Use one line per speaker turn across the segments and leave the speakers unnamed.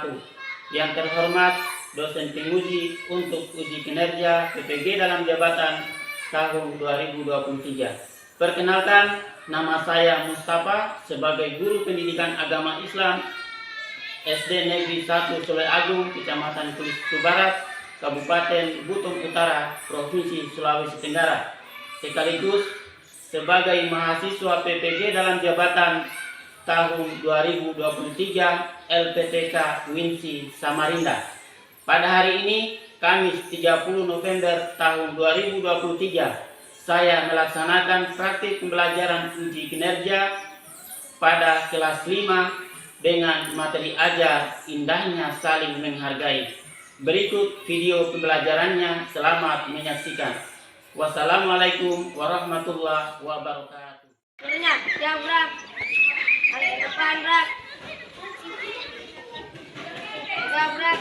wabarakatuh. Yang terhormat dosen penguji untuk uji kinerja PPG dalam jabatan tahun 2023. Perkenalkan, nama saya Mustafa sebagai guru pendidikan agama Islam SD Negeri 1 Soleh Agung, Kecamatan Kulis Barat, Kabupaten Buton Utara, Provinsi Sulawesi Tenggara. Sekaligus sebagai mahasiswa PPG dalam jabatan tahun 2023 LPTK Winsi Samarinda. Pada hari ini, Kamis 30 November tahun 2023, saya melaksanakan praktik pembelajaran uji kinerja pada kelas 5 dengan materi ajar indahnya saling menghargai. Berikut video pembelajarannya, selamat menyaksikan. Wassalamualaikum warahmatullahi wabarakatuh.
Siap, Brak. Hari depan, Brak. Siap, Brak.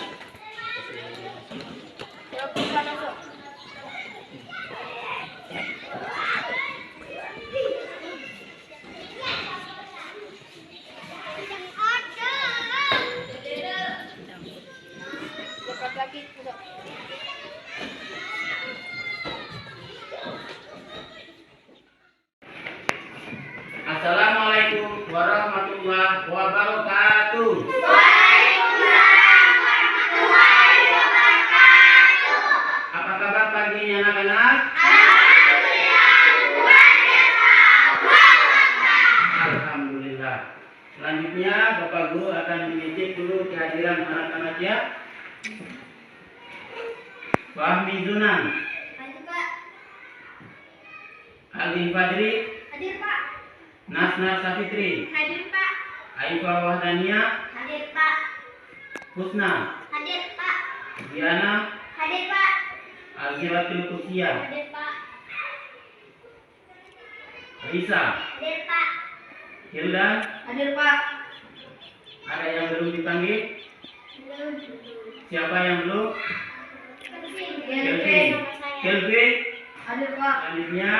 Siap, bukan masuk. Dekat lagi, masuk.
Assalamualaikum warahmatullahi wabarakatuh.
Waalaikumsalam warahmatullahi wabarakatuh.
Apa kabar pagi ini anak-anak?
Alhamdulillah, luar biasa.
Alhamdulillah. Selanjutnya Bapak Guru akan mengecek dulu kehadiran anak-anaknya. Fahmi Zunan,
Hadir, Pak.
Alin Fadri,
Hadir, Pak.
Nasna Safitri,
Hadir, Pak.
Aifah Wahdania,
Hadir, Pak.
Husna,
Hadir, Pak.
Diana,
Hadir, Pak.
Alziratul Kusia,
Hadir, Pak.
Risa,
Hadir, Pak.
Hilda.
Hadir, Pak.
Ada yang belum dipanggil? Siapa yang belum? Kelvin. Kelvin.
Hadir, Pak.
Selanjutnya,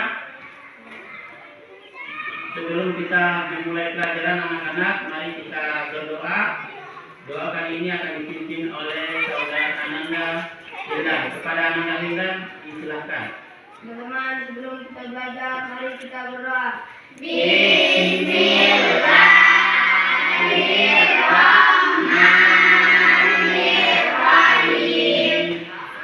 sebelum kita memulai pelajaran anak-anak, mari kita berdoa. Doa kali ini akan dipimpin oleh saudara Ananda Hilda. Kepada Ananda Hilda, disilahkan.
Teman-teman, sebelum kita belajar, mari kita berdoa. Bismillahirrahmanirrahim.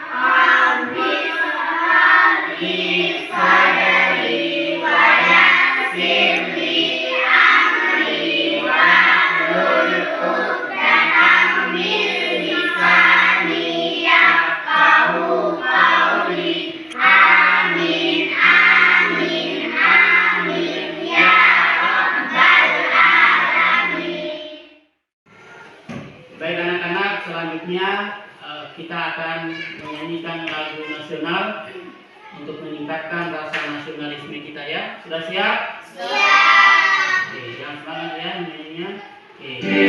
Rabbi shrah sadri wa yassir li amri wahlul 'uqdatam min lisani yafqahu qawli. Amin, amin, amin, ya Rabbal Alamin.
Baik anak-anak, selanjutnya kita akan menyanyikan lagu nasional untuk meningkatkan rasa nasionalisme kita ya. Sudah siap?
Siap.
Oke, jangan semangat ya nyanyinya. Oke.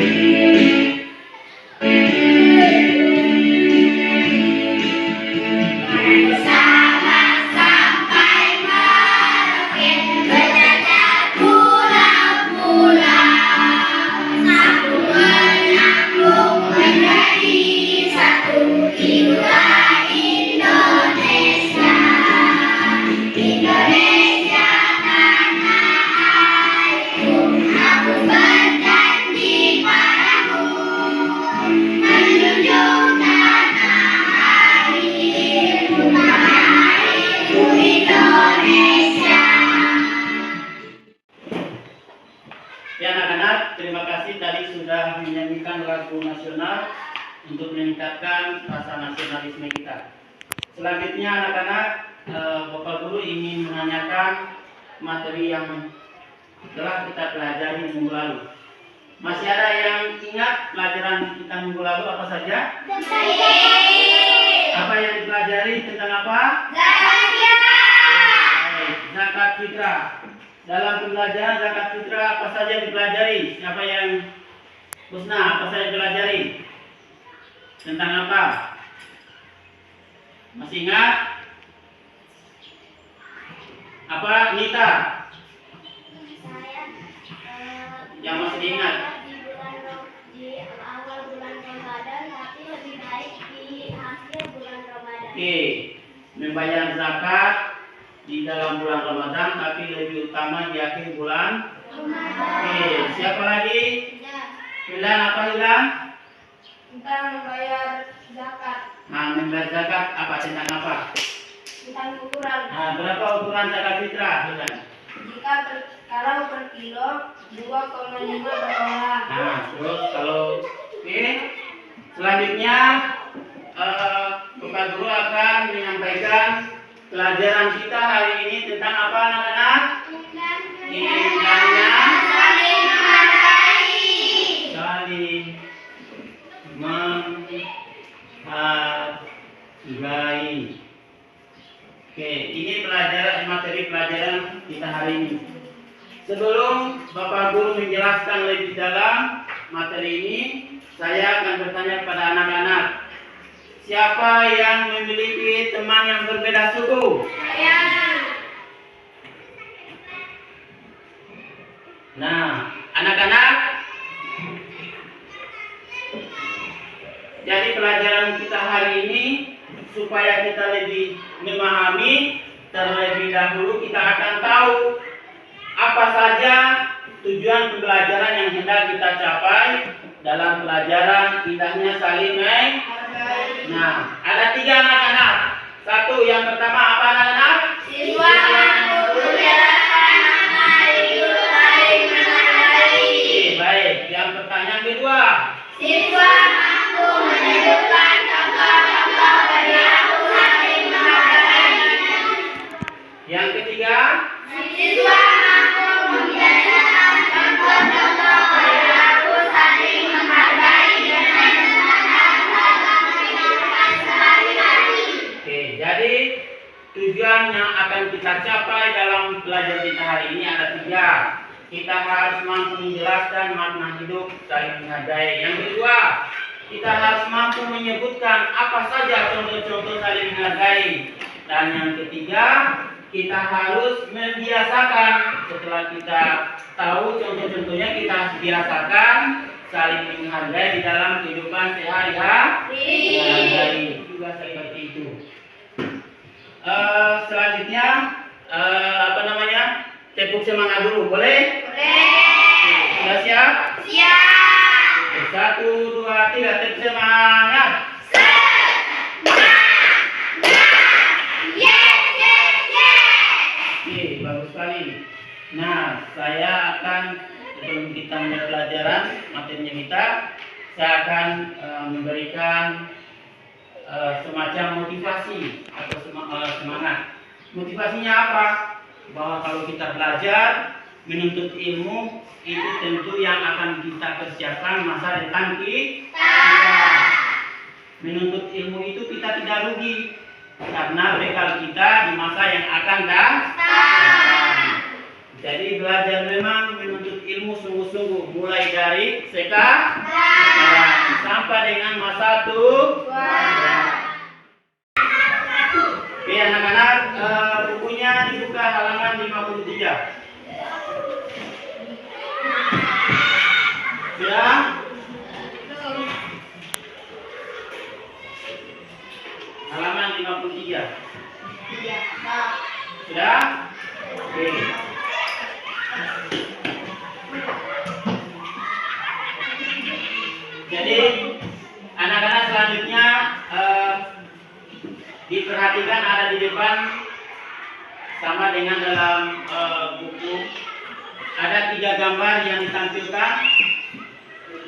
Bersama sampai Merauke, berjajah pulau-pulau, satu menyambung menjadi satu, itulah Indonesia. Indonesia tanah airku, aku berjanji padamu, menjunjung tanah airku, Indonesia.
Ya anak-anak, terima kasih tadi sudah menyanyikan lagu nasional untuk meningkatkan rasa nasionalisme kita. Selanjutnya anak-anak, Bapak Guru ingin menanyakan materi yang telah kita pelajari minggu lalu. Masih ada yang ingat pelajaran kita minggu lalu apa saja? Apa yang dipelajari tentang apa? Zakat fitrah. Dalam pembelajaran zakat fitrah apa saja yang dipelajari? Siapa yang Husna, apa saja yang dipelajari? Tentang apa? Masih ingat? Apa Nita? Yang masih diingat?
Di awal bulan Ramadan
Oke, membayar zakat di dalam bulan Ramadan, tapi lebih utama di akhir bulan. Oke, siapa lagi? Hilang apa hilang?
Kita membayar zakat.
Nah, membayar zakat apa tentang apa?
Tentang ukuran.
Nah, berapa ukuran zakat fitrah? Hilang.
Jika kalau per kilo 2,5 per orang.
Nah, terus kalau oke, selanjutnya Bapak Guru akan menyampaikan pelajaran kita hari ini tentang apa anak-anak? Indahnya saling menghargai. Oke, ini materi pelajaran kita hari ini. Sebelum Bapak Guru menjelaskan lebih dalam materi ini, saya akan bertanya kepada anak-anak. Siapa yang memiliki teman yang berbeda suku?
Saya.
Nah, anak-anak, jadi pelajaran kita hari ini supaya kita lebih memahami, terlebih dahulu kita akan tahu apa saja tujuan pembelajaran yang hendak kita capai dalam pelajaran indahnya saling menghargai. Nah, ada 3 anak-anak. Satu, yang pertama apa anak-anak?
Siswa mampu menjelaskan makna hidup saling menghargai.
Baik, yang pertanyaan kedua.
Siswa mampu menyebutkan contoh-contoh perilaku saling menghargai.
Yang ketiga.
Siswa mampu menjelaskan contoh-contoh perilaku saling menghargai dengan menerapkan kehidupan sehari-hari.
Oke, jadi tujuan yang akan kita capai dalam pelajaran kita hari ini ada 3. Kita harus mampu menjelaskan makna hidup saling menghargai. Yang kedua, kita harus mampu menyebutkan apa saja contoh-contoh saling menghargai. Dan yang ketiga, kita harus membiasakan. Setelah kita tahu contoh-contohnya, kita harus biasakan saling menghargai di dalam kehidupan sehari-hari. Juga seperti itu. Selanjutnya apa namanya? Tepuk semangat dulu, boleh?
Boleh.
Sudah siap?
Siap.
1, 2, 3, tepuk semangat. Oke, bagus sekali. Nah, saya akan sebelum kita mulai pelajaran materinya kita, saya akan memberikan semacam motivasi atau semangat. Motivasinya apa? Bahwa kalau kita belajar menuntut ilmu itu tentu yang akan kita persiapkan masa depan kita. Menuntut ilmu itu kita tidak rugi karena bekal kita di masa yang akan datang. Jadi belajar memang menuntut ilmu sungguh-sungguh mulai dari sekarang sampai dengan masa tua. Oke anak-anak, bukunya dibuka halaman 53. Sudah? Halaman 53. Sudah? Oke. Jadi anak-anak selanjutnya diperhatikan ada di depan sama dengan dalam buku. Ada 3 gambar yang ditampilkan.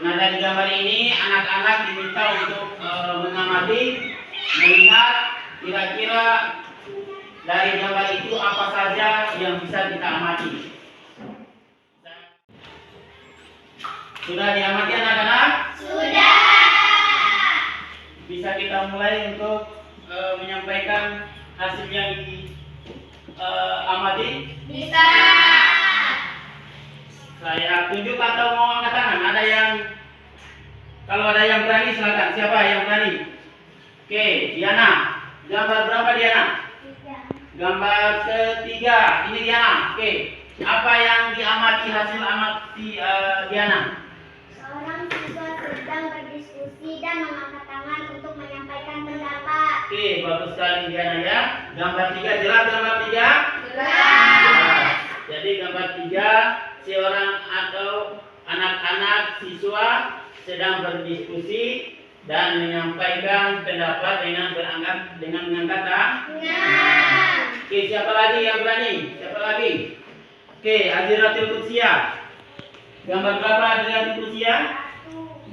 Nah dari gambar ini anak-anak diminta untuk mengamati, melihat kira-kira dari gambar itu apa saja yang bisa kita amati. Sudah diamati anak-anak?
Sudah.
Bisa kita mulai untuk menyampaikan hasil yang diamati?
Bisa.
Saya tunjuk atau mau angkat tangan? Ada yang, kalau ada yang berani silakan. Siapa yang berani? Oke, Diana. Gambar berapa Diana? Gambar ketiga. Ini Diana. Oke. Apa yang diamati, hasil amati Diana?
Seorang siswa sedang berdiskusi dan mengangkat tangan untuk menyampaikan pendapat.
Oke, Oke, bagus sekali Diana ya. Gambar 3 jelas gambar 3?
Jelas.
Jadi gambar 3 seorang atau anak-anak siswa sedang berdiskusi dan menyampaikan pendapat dengan mengangkat tangan. Oke, siapa lagi yang berani? Siapa lagi? Oke, Aziratul Qudsiah. Gambar berapa Aziratul Qudsiah?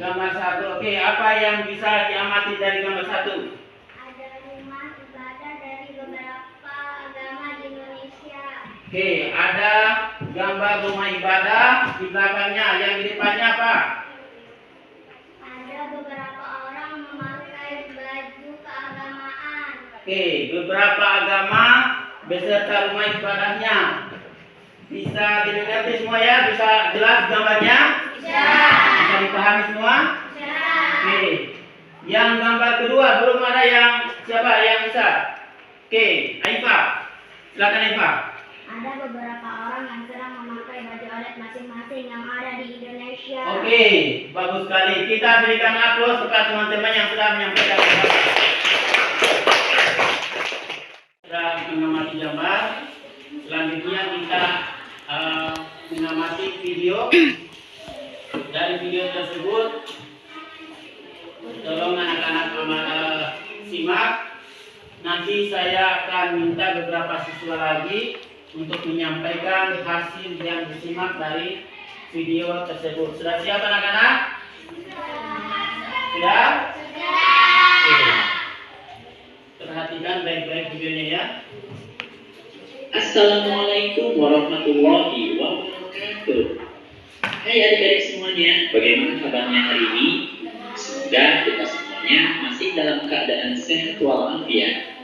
Gambar 1. Oke, apa yang bisa diamati dari gambar 1?
Ada rumah ibadah dari beberapa agama di Indonesia.
Oke, ada gambar rumah ibadah di belakangnya. Yang di depannya apa?
Ada beberapa orang memakai baju keagamaan.
Oke, beberapa agama beserta rumah ibadahnya. Bisa dimengerti semua ya? Bisa jelas gambarnya? Bisa dipahami semua? Oke. Yang gambar kedua belum ada yang siapa yang bisa? Oke, Aifa. Silakan Aifa.
Ada beberapa orang yang sedang memakai baju adat masing-masing yang ada di Indonesia.
Oke, bagus sekali. Kita berikan aplaus kepada teman-teman yang sudah menyampaikan. Sudah mengamati gambar. Selanjutnya kita mengamati video. Dari video tersebut, tolong anak-anak simak. Nanti saya akan minta beberapa siswa lagi untuk menyampaikan hasil yang disimak dari video tersebut. Sudah siap anak-anak? Sudah? Oke. Perhatikan baik-baik videonya ya.
Assalamualaikum warahmatullahi wabarakatuh. Hai adik-adik semuanya, bagaimana kabarnya hari ini? Semoga kita semuanya masih dalam keadaan sehat walafiat.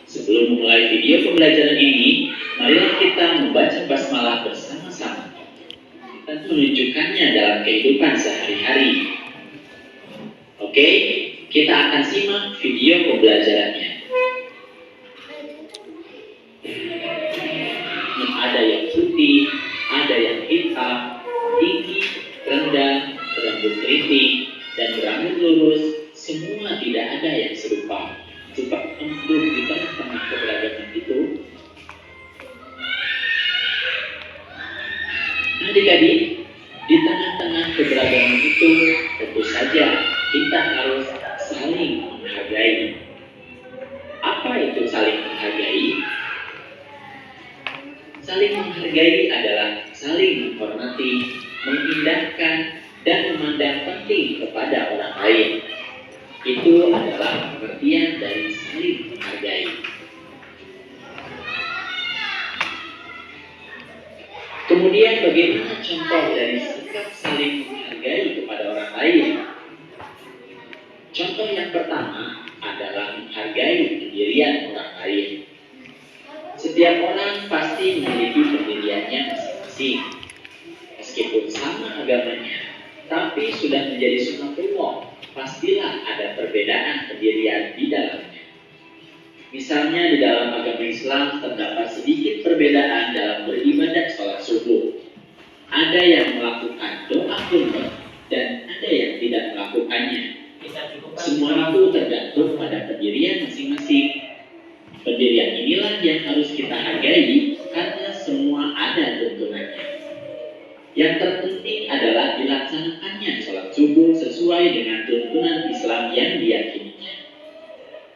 Sebelum memulai video pembelajaran ini, marilah kita membaca basmalah bersama-sama. Kita menunjukkannya dalam kehidupan sehari-hari. Oke, kita akan simak video pembelajarannya. Ada yang putih, ada yang hitam, tinggi, rendah, berambut keriting, dan berambut lurus. Semua tidak ada yang serupa. Coba untuk di tengah-tengah keberagaman itu. Adik-adik, di tengah-tengah keberagaman itu tentu saja kita harus saling menghargai. Apa itu saling menghargai? Saling menghargai adalah saling menghormati, mengindahkan, dan memandang penting kepada orang lain. Itu adalah pengertian dari saling menghargai. Kemudian bagaimana contoh dari sikap saling menghargai kepada orang lain? Contoh yang pertama adalah menghargai pendirian orang lain. Setiap orang pasti memiliki pendiriannya masing-masing. Meskipun sama agamanya, tapi sudah menjadi sunnatullah, pastilah ada perbedaan pendirian di dalamnya. Misalnya di dalam agama Islam terdapat sedikit perbedaan dalam beribadah sholat subuh. Ada yang melakukan doa kunut dan ada yang tidak melakukannya. Semua itu tergantung pada pendirian masing-masing. Pendirian inilah yang harus kita hargai karena semua ada tuntunannya. Yang terpenting adalah dilaksanakannya sholat subuh sesuai dengan tuntunan Islam yang diyakininya.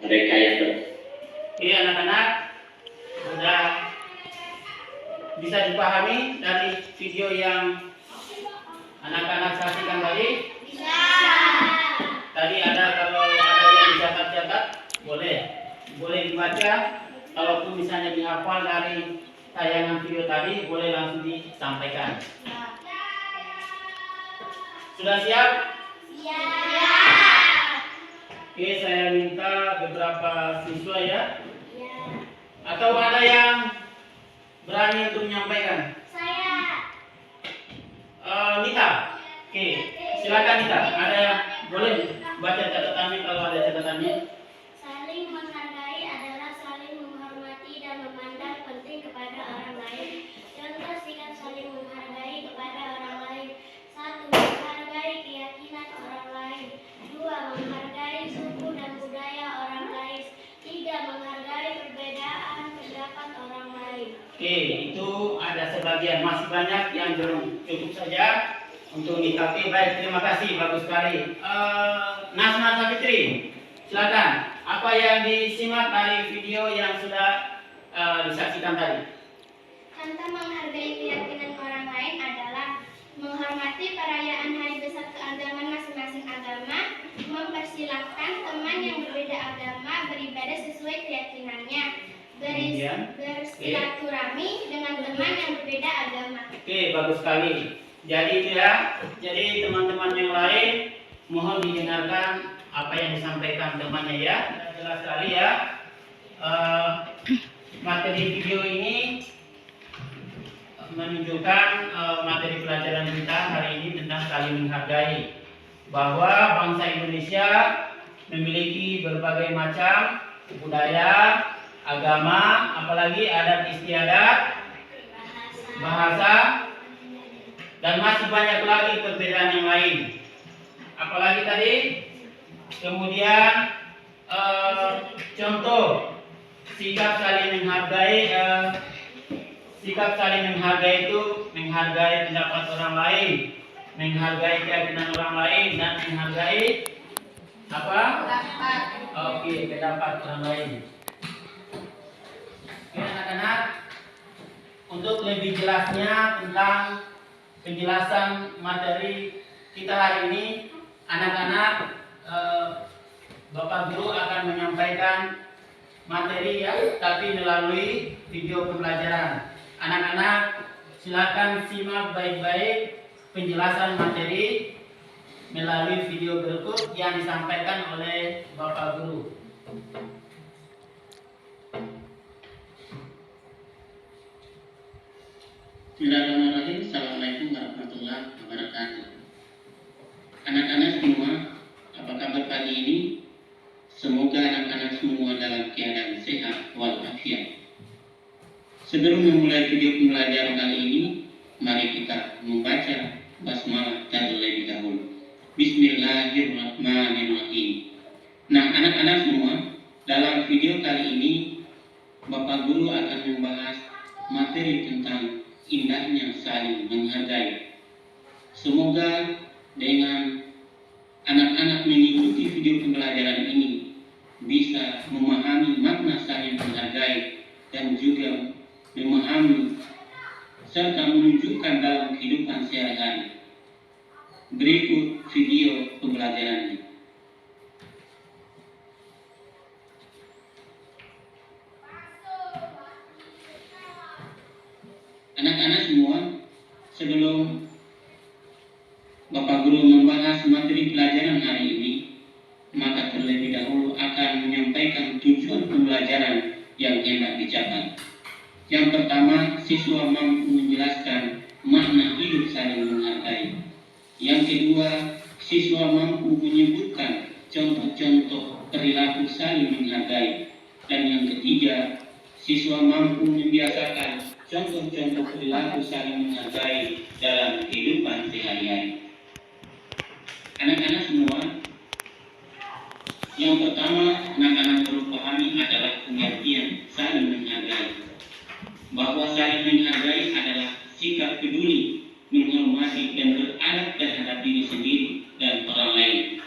Mereka yang
Oke anak-anak, sudah bisa dipahami dari video yang anak-anak saksikan tadi?
Bisa.
Tadi ada kalau ada yang dicatat-catat, boleh dibaca. Kalaupun misalnya dihafal dari tayangan video tadi, boleh langsung disampaikan. Sudah siap? Oke, saya minta beberapa siswa ya. Atau ada yang berani untuk menyampaikan?
Saya.
Nita. Oke, silakan Nita. Ada yang boleh baca catatannya kalau ada catatannya?
Saling menghargai adalah saling menghormati dan memandang penting kepada orang lain. Contoh sikap saling menghargai kepada orang lain. 1. Menghargai keyakinan orang lain. 2. Menghargai suku dan budaya orang lain.
Oke, itu ada sebagian, masih banyak yang belum, cukup saja untuk nikah. Oke, baik, terima kasih, bagus sekali. Nasma Savitri, silakan. Apa yang disimak dari video yang sudah disaksikan tadi?
Contoh menghargai keyakinan orang lain adalah menghormati perayaan hari besar keagamaan masing-masing agama, mempersilahkan teman yang berbeda agama beribadah sesuai keyakinannya, bersilaturahmi dengan teman yang berbeda agama.
Oke, bagus sekali. Jadi itu ya, jadi teman-teman yang lain mohon didengarkan apa yang disampaikan temannya ya. Jelas sekali ya. Materi video ini menunjukkan materi pelajaran kita hari ini tentang saling menghargai, bahwa bangsa Indonesia memiliki berbagai macam budaya, agama, apalagi adat istiadat, bahasa, dan masih banyak lagi perbedaan yang lain. Apalagi tadi, kemudian contoh sikap saling menghargai. Sikap saling menghargai itu menghargai pendapat orang lain, menghargai keyakinan orang lain, dan menghargai apa? Oke, pendapat orang lain. Oke, anak-anak, untuk lebih jelasnya tentang penjelasan materi kita hari ini, anak-anak, Bapak Guru akan menyampaikan materi ya, tapi melalui video pembelajaran. Anak-anak, silakan simak baik-baik penjelasan materi melalui video berikut yang disampaikan oleh Bapak Guru.
Bismillahirrahmanirrahim. Assalamualaikum warahmatullahi wabarakatuh. Anak-anak semua, apa kabar pagi ini? Semoga anak-anak semua dalam keadaan sehat walafiat. Sebelum memulai video pembelajaran kali ini, mari kita membaca basmalah terlebih dahulu. Bismillahirrahmanirrahim. Nah, anak-anak semua, dalam video kali ini Bapak Guru akan membahas materi tentang indahnya saling menghargai. Semoga dengan anak-anak mengikuti video pembelajaran ini bisa memahami makna saling menghargai dan juga memahami serta menunjukkan dalam kehidupan sehari-hari. Berikut video pembelajarannya. Anak-anak semua, sebelum Bapak Guru membahas materi pelajaran hari ini, maka terlebih dahulu akan menyampaikan tujuan pembelajaran yang hendak dicapai. Yang pertama, siswa mampu menjelaskan makna hidup saling menghargai. Yang kedua, siswa mampu menyebutkan contoh-contoh perilaku saling menghargai. Dan yang ketiga, siswa mampu membiasakan contoh-contoh perilaku saling menghargai dalam kehidupan sehari-hari. Anak-anak semua, yang pertama anak-anak perlu pahami adalah pengertian saling menghargai. Bahwa saling menghargai adalah sikap peduli, menghormati dan beradab terhadap diri sendiri dan orang lain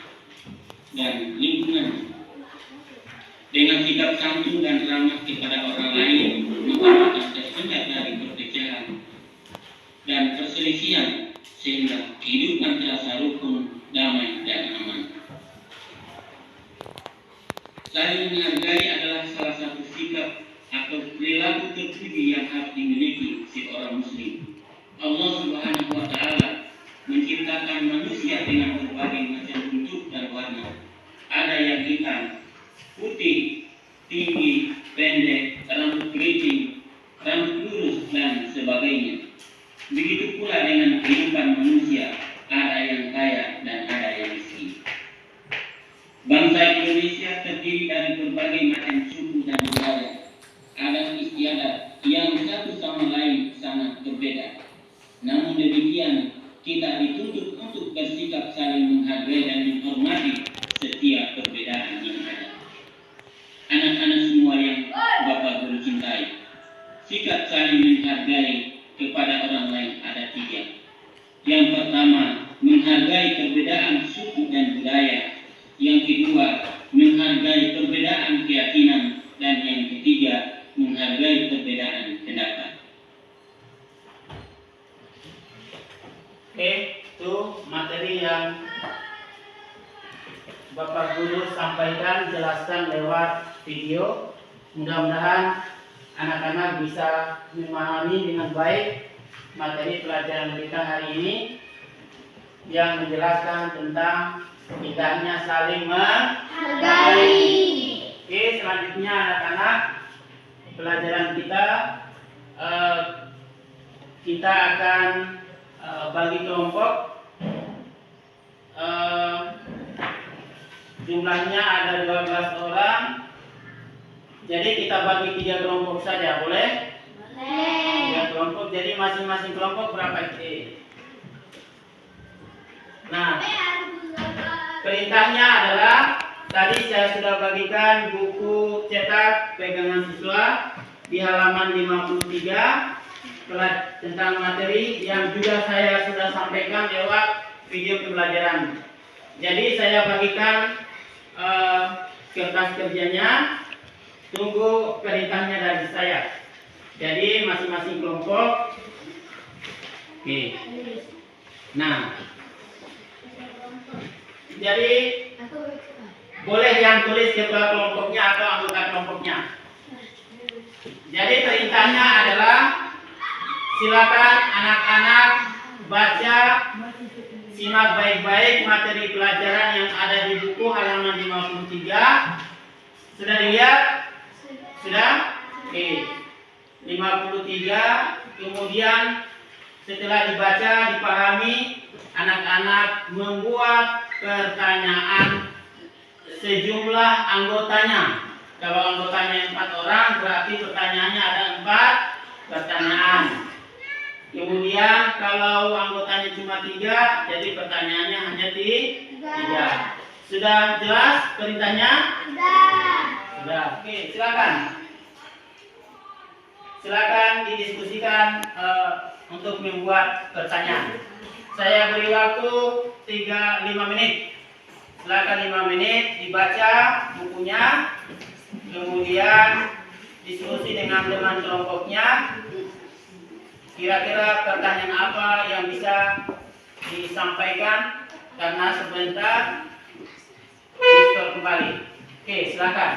dan lingkungan. Dengan sikap santun dan ramah kepada orang lain, maka akan terhindar dari perpecahan dan perselisihan, sehingga kehidupan terasa rukun, damai dan aman. Saling menghargai adalah salah satu sikap atau perilaku terpuji yang harus dimiliki seorang muslim. Allah Subhanahu wa Ta'ala menciptakan manusia dengan berbagai macam bentuk dan warna. Ada yang hitam, putih, tinggi, pendek, rambut keriting, rambut lurus dan sebagainya. Begitu pula dengan kehidupan manusia, ada yang kaya dan ada yang miskin. Bangsa Indonesia terdiri dari berbagai macam suku dan budaya, adat istiadat yang satu sama lain sangat berbeda. Namun demikian, kita dituntut untuk bersikap saling menghargai dan menghormati setiap perbedaan yang ada. Anak-anak semua yang Bapak Guru cintai, sikap saling saling menghargai kepada orang lain ada 3. Yang pertama, menghargai perbedaan suku dan budaya. Yang kedua, menghargai perbedaan keyakinan. Dan yang ketiga, menghargai perbedaan pendapat.
Oke, itu materi yang Bapak Guru sampaikan, jelaskan lewat video. Mudah-mudahan anak-anak bisa memahami dengan baik materi pelajaran kita hari ini yang menjelaskan tentang indahnya saling menghargai. Oke, selanjutnya anak-anak, pelajaran kita akan bagi kelompok. Jumlahnya ada 12 orang. Jadi kita bagi 3 kelompok saja, boleh?
Boleh.
3 kelompok, jadi masing-masing kelompok berapa ide? Nah, perintahnya adalah tadi saya sudah bagikan buku cetak pegangan siswa di halaman 53 tentang materi yang juga saya sudah sampaikan lewat video pembelajaran. Jadi saya bagikan kertas kerjanya, tunggu perintahnya dari saya. Jadi masing-masing kelompok. Oke. Nah, jadi boleh yang tulis ketua kelompoknya atau anggota kelompoknya. Jadi perintahnya adalah silakan anak-anak baca, simak baik-baik materi pelajaran yang ada di buku halaman 53. Sudah dilihat? Sudah? Oke. 53. Kemudian setelah dibaca, dipahami, anak-anak membuat pertanyaan sejumlah anggotanya. Kalau anggotanya 4 orang, berarti pertanyaannya ada 4 pertanyaan. Kemudian kalau anggotanya cuma 3, jadi pertanyaannya hanya 3. Sudah jelas perintahnya? Sudah. Oke, silakan. Silakan didiskusikan untuk membuat pertanyaan. Saya beri waktu 5 menit. Silakan 5 menit dibaca bukunya, kemudian diskusi dengan teman kelompoknya. Kira-kira pertanyaan apa yang bisa disampaikan, karena sebentar di-store kembali. Oke, silakan.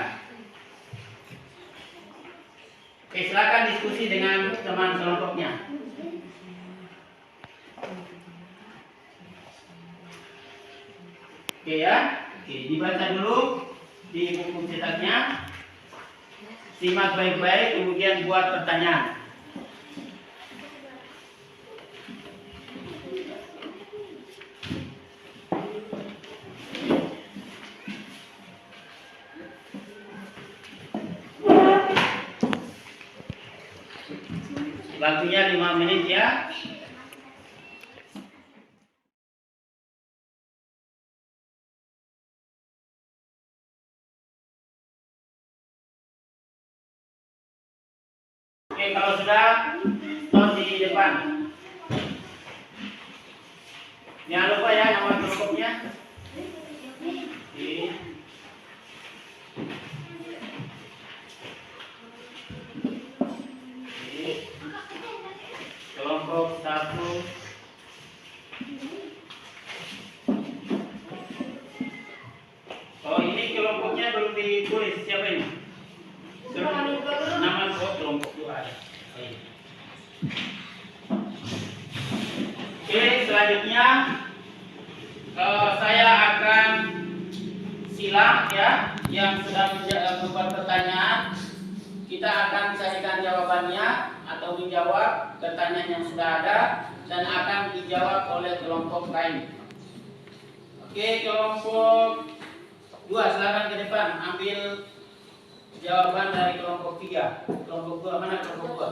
Oke, silakan diskusi dengan teman kelompoknya. Oke ya. Oke, dibaca dulu di buku cetaknya. Simak baik-baik, kemudian buat pertanyaan. Waktunya 5 menit ya. Oke, kalau sudah, stop di depan. Jangan lupa ya nama kelompoknya. Oke. Kelompok 1. Oh, ini kelompoknya belum ditulis, siapa ini? Nama kelompok 2 ada. Oke, selanjutnya saya akan silang ya, yang sedang membuat pertanyaan. Kita akan carikan jawabannya atau dijawab pertanyaan yang sudah ada dan akan dijawab oleh kelompok lain. Oke, kelompok 2 silakan ke depan ambil jawaban dari kelompok 3. Kelompok 2 mana kelompok 2?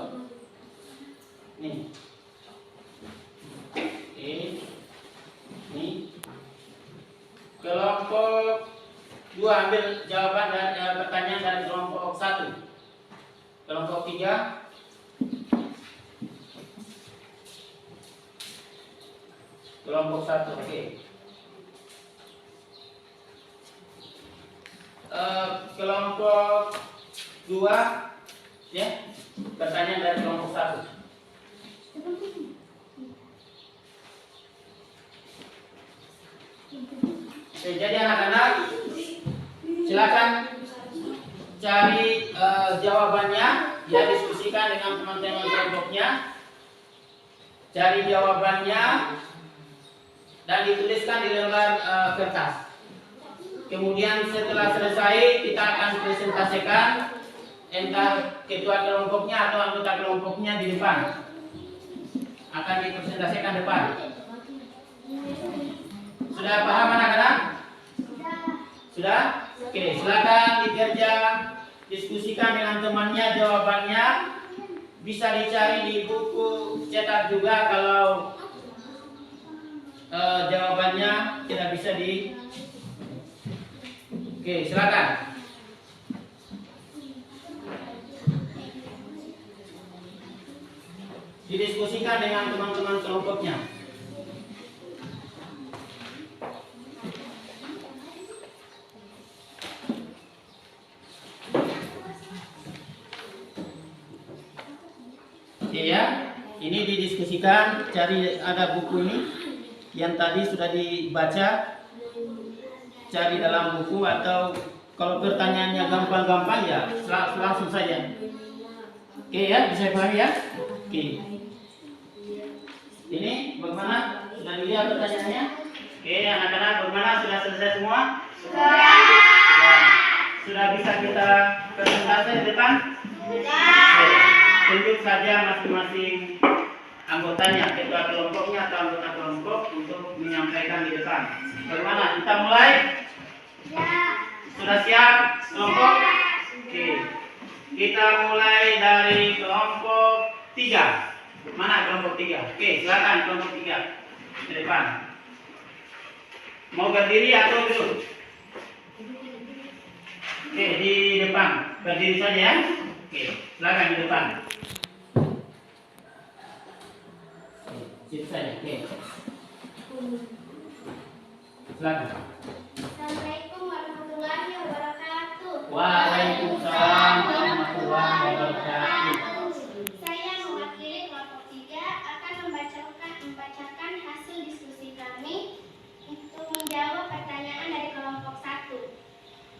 Nih. Oke. Nih. Kelompok 2 ambil jawaban dari pertanyaan dari kelompok 1. Kelompok 3. Kelompok 1, oke. Kelompok 2, ya. Pertanyaan dari kelompok 1. Oke, jadi anak-anak silakan cari jawabannya, ya, diskusikan dengan teman-teman kelompoknya. Cari jawabannya dan dituliskan di lembar kertas. Kemudian setelah selesai kita akan presentasikan entah ketua kelompoknya atau anggota kelompoknya di depan. Akan dipresentasikan depan. Sudah paham anak-anak? Sudah? Oke, silakan dikerja, diskusikan dengan temannya jawabannya. Bisa dicari di buku cetak juga kalau jawabannya tidak bisa di. Oke, silakan. Didiskusikan dengan teman-teman kelompoknya. Oke ya, ini didiskusikan, cari ada buku ini yang tadi sudah dibaca. Cari dalam buku atau kalau pertanyaannya gampang-gampang ya langsung saja. Oke ya, bisa pahami ya? Oke. Ini bagaimana? Sudah dilihat pertanyaannya? Oke, anak-anak bagaimana? Sudah selesai semua? Sudah. Sudah bisa kita presentasi di depan? Sudah. Tunjuk saja masing-masing anggotanya, ketua kelompoknya atau anggota kelompok untuk menyampaikan di depan. Bagaimana? Kita mulai? Ya. Sudah siap kelompok? Oke. Kita mulai dari kelompok 3. Mana kelompok 3? Oke, silakan kelompok 3 di depan. Mau berdiri atau duduk? Oke, di depan. Berdiri saja ya. Oke, silakan di depan. Situ saja. Oke. Silakan.
Assalamualaikum warahmatullahi wabarakatuh.
Waalaikumsalam warahmatullahi wabarakatuh.
Saya mewakili kelompok 3 akan membacakan hasil diskusi kami untuk menjawab pertanyaan dari kelompok 1.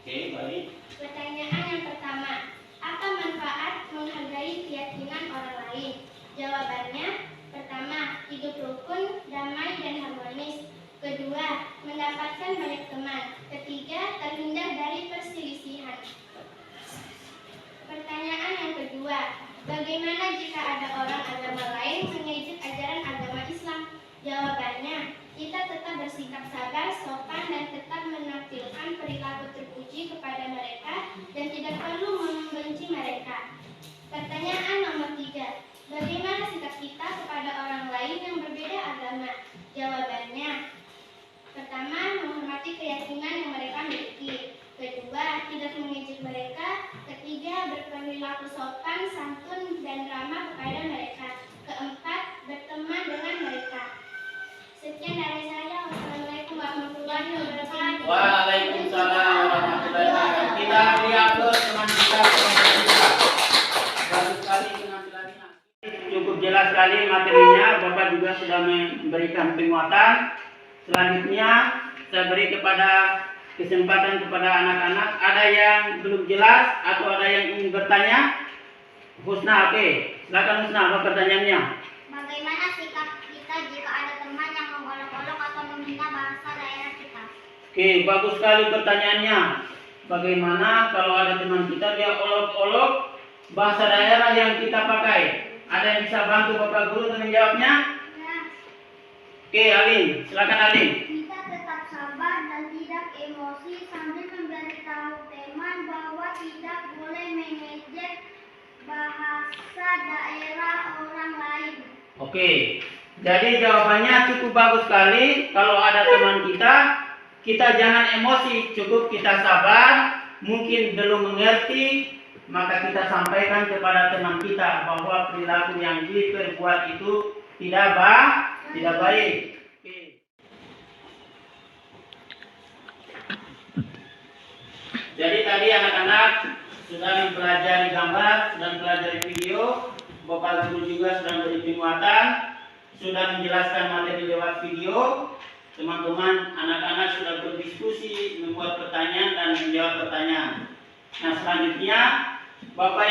Oke, baik.
Pertanyaan yang pertama, apa manfaat menghargai keyakinan orang lain? Jawabannya, pertama, hidup rukun, damai dan harmonis. Kedua, mendapatkan banyak teman. Ketiga, terhindar dari perselisihan. Pertanyaan yang kedua, bagaimana jika ada orang agama lain mengejek ajaran agama Islam? Jawabannya, kita tetap bersikap sabar, sopan, dan tetap menampilkan perilaku terpuji kepada mereka dan tidak perlu membenci mereka. Pertanyaan nomor 3, bagaimana sikap kita kepada orang lain yang berbeda agama? Jawabannya, pertama, menghormati keyakinan yang mereka miliki. Kedua, tidak mengejek mereka. Ketiga, berperilaku sopan, santun, dan ramah kepada mereka. Keempat, berteman dengan mereka. Sekian dari saya. Wassalamualaikum warahmatullahi wabarakatuh.
Waalaikumsalam warahmatullahi wabarakatuh. Kita lihat ke teman kita kelompok 3. Bagus sekali penampilannya. Cukup jelas sekali materinya. Bapak juga sudah memberikan penguatan. Selanjutnya saya beri kesempatan kepada anak-anak. Ada yang belum jelas atau ada yang ingin bertanya? Husna, oke. Silakan Husna, apa pertanyaannya?
Bagaimana sikap kita jika ada teman yang mengolok-olok atau menghina bahasa daerah kita?
Oke, bagus sekali pertanyaannya. Bagaimana kalau ada teman kita dia olok-olok bahasa daerah yang kita pakai? Ada yang bisa bantu Bapak Guru untuk menjawabnya?
Ya.
Oke, Alin, silakan Alin.
Kita tetap sabar dan tidak emosi sambil memberitahu teman bahwa tidak boleh mengejek bahasa daerah orang lain.
Oke, jadi jawabannya cukup bagus sekali. Kalau ada teman kita jangan emosi, cukup kita sabar. Mungkin belum mengerti, maka kita sampaikan kepada teman kita bahwa perilaku yang diperbuat itu tidak baik. Oke. Jadi tadi anak-anak sudah mempelajari gambar, sudah mempelajari video, Bapak Guru juga sudah memberi penguatan, sudah menjelaskan materi lewat video. Teman-teman, anak-anak sudah berdiskusi, membuat pertanyaan dan menjawab pertanyaan. Nah, selanjutnya Bapak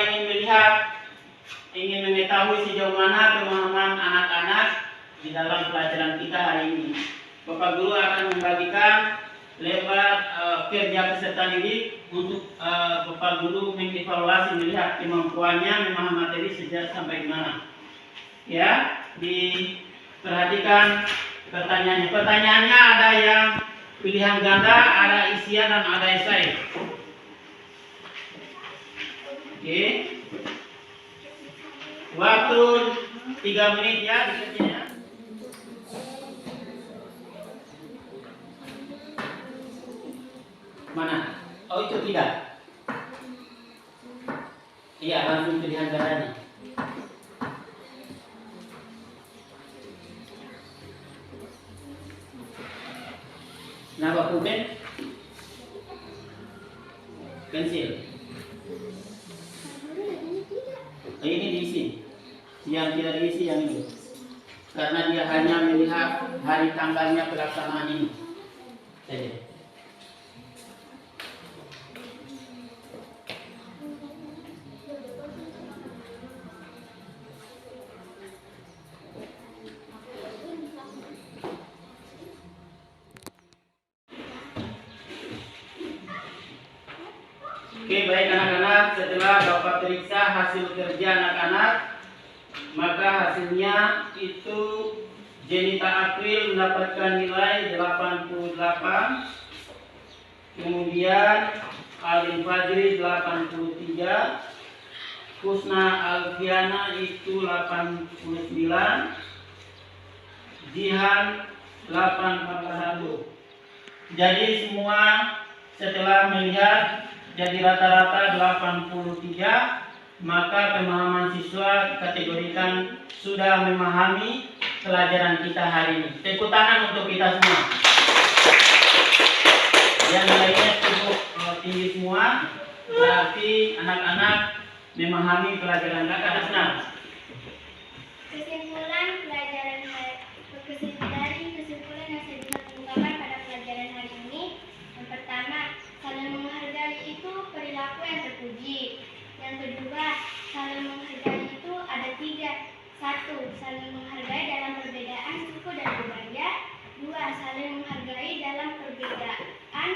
ingin mengetahui sejauh mana pemahaman anak-anak di dalam pelajaran kita hari ini. Bapak Guru akan membagikan lewat kerja peserta didik untuk Bapak Guru mengevaluasi melihat kemampuannya memahami materi sejak sampai di mana. Ya, diperhatikan pertanyaannya. Pertanyaannya ada yang pilihan ganda, ada isian dan ada esai. Oke. Waktu 3 menit ya dikerjanya. Mana? Oh, itu tidak. Iya, langsung pilihan gandanya. Nah, Pak Pulpen, pensil. Oh, ini diisi. Yang tidak diisi yang ini. Karena dia hanya melihat hari tanggalnya pelaksanaan ini saja. Oke, baik anak-anak, setelah Bapak periksa hasil kerja anak-anak, maka hasilnya itu Jenita April mendapatkan nilai 88, kemudian Alin Fajri 83, Kusna Alfiana itu 89, Jihan 81. Jadi semua setelah melihat jadi rata-rata 83, maka pemahaman siswa kategorikan sudah memahami pelajaran kita hari ini. Tepuk tangan untuk kita semua. Yang nilainya cukup tinggi semua, berarti anak-anak memahami pelajaran kakak senang.
Kesimpulan pelajaran dari kesimpulan yang saya bisa ungkapkan pada pelajaran hari ini. Yang pertama, saling menghargai itu perilaku yang terpuji. Yang kedua, saling menghargai itu ada 3. 1. Saling menghargai dalam perbedaan suku dan budaya. 2. Saling menghargai dalam perbedaan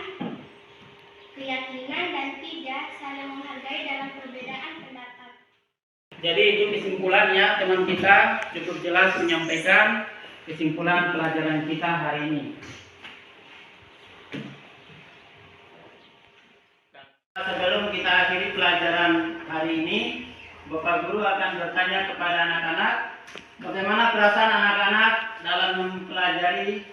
keyakinan. Dan 3. Saling menghargai dalam perbedaan pendapat.
Jadi itu kesimpulannya, teman kita cukup jelas menyampaikan kesimpulan pelajaran kita hari ini. Sebelum kita akhiri pelajaran hari ini, Bapak Guru akan bertanya kepada anak-anak, bagaimana perasaan anak-anak dalam mempelajari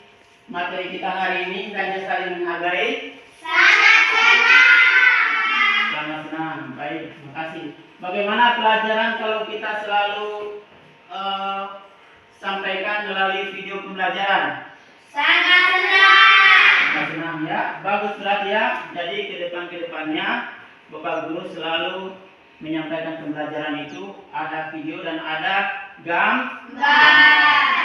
materi kita hari ini dan saling menghargai?
Sangat senang.
Sangat senang, baik, terima kasih. Bagaimana pelajaran kalau kita selalu sampaikan melalui video pembelajaran?
Sangat senang.
Sangat senang ya, bagus berarti ya. Jadi kedepannya Bapak Guru selalu menyampaikan pembelajaran itu ada video dan ada gambar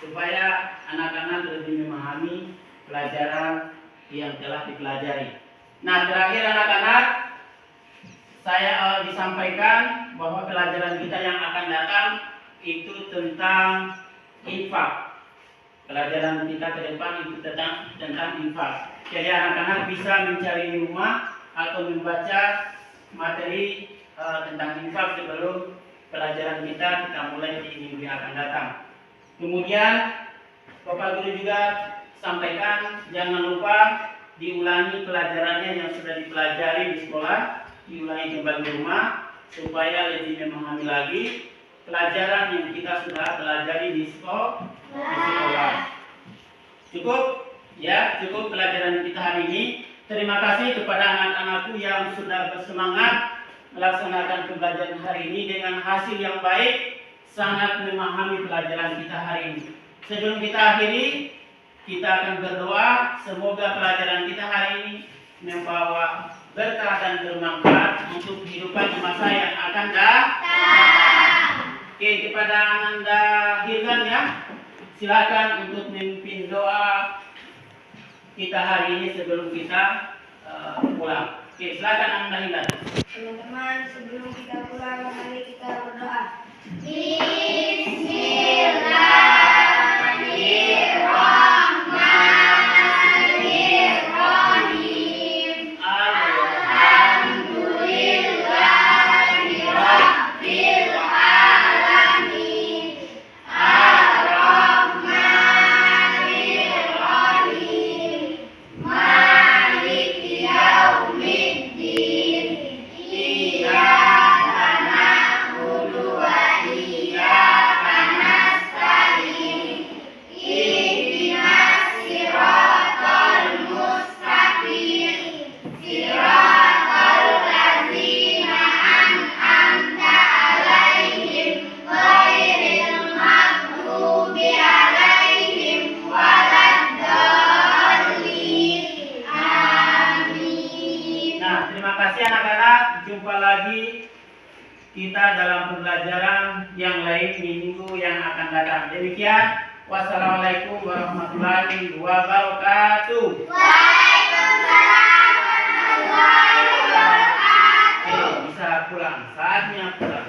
supaya anak-anak lebih memahami pelajaran yang telah dipelajari. Nah, terakhir anak-anak, saya disampaikan bahwa pelajaran kita yang akan datang itu tentang infak. Pelajaran kita ke depan itu tentang infak. Jadi anak-anak bisa mencari di rumah atau membaca materi tentang infak sebelum pelajaran kita mulai di minggu yang akan datang. Kemudian Bapak Guru juga sampaikan jangan lupa diulangi pelajarannya yang sudah dipelajari di sekolah, diulangi kembali di rumah supaya lebih memahami lagi pelajaran yang kita sudah pelajari di sekolah. Cukup ya, cukup pelajaran kita hari ini. Terima kasih kepada anak-anakku yang sudah bersemangat melaksanakan pembelajaran hari ini dengan hasil yang baik, sangat memahami pelajaran kita hari ini. Sebelum kita akhiri, kita akan berdoa semoga pelajaran kita hari ini membawa berkah dan bermanfaat untuk kehidupan di masa yang akan datang. Oke, kepada Ananda Hilman ya, silakan untuk memimpin doa kita hari ini sebelum kita pulang. Oke, silakan Ananda Hilman.
Teman-teman, sebelum kita pulang, mari kita berdoa. Bismillahirrahmanirrahim. Alhamdulillahirabbil alamin. Ar-Rahmanir-Rahim. Maliki yaumiddin. Iyyaka na'budu wa iyyaka nasta'in. Ihdinas siratal mustaqim. Siratal ladzina an'amta 'alaihim ghairil maghdubi 'alaihim waladdallin. Amin. Nah, terima kasih anak-anak. Jumpa lagi kita dalam pembelajaran yang lain minggu yang akan datang. Demikian, wassalamualaikum warahmatullahi wabarakatuh. Waalaikumsalam warahmatullahi wabarakatuh. Bisa pulang, saatnya pulang.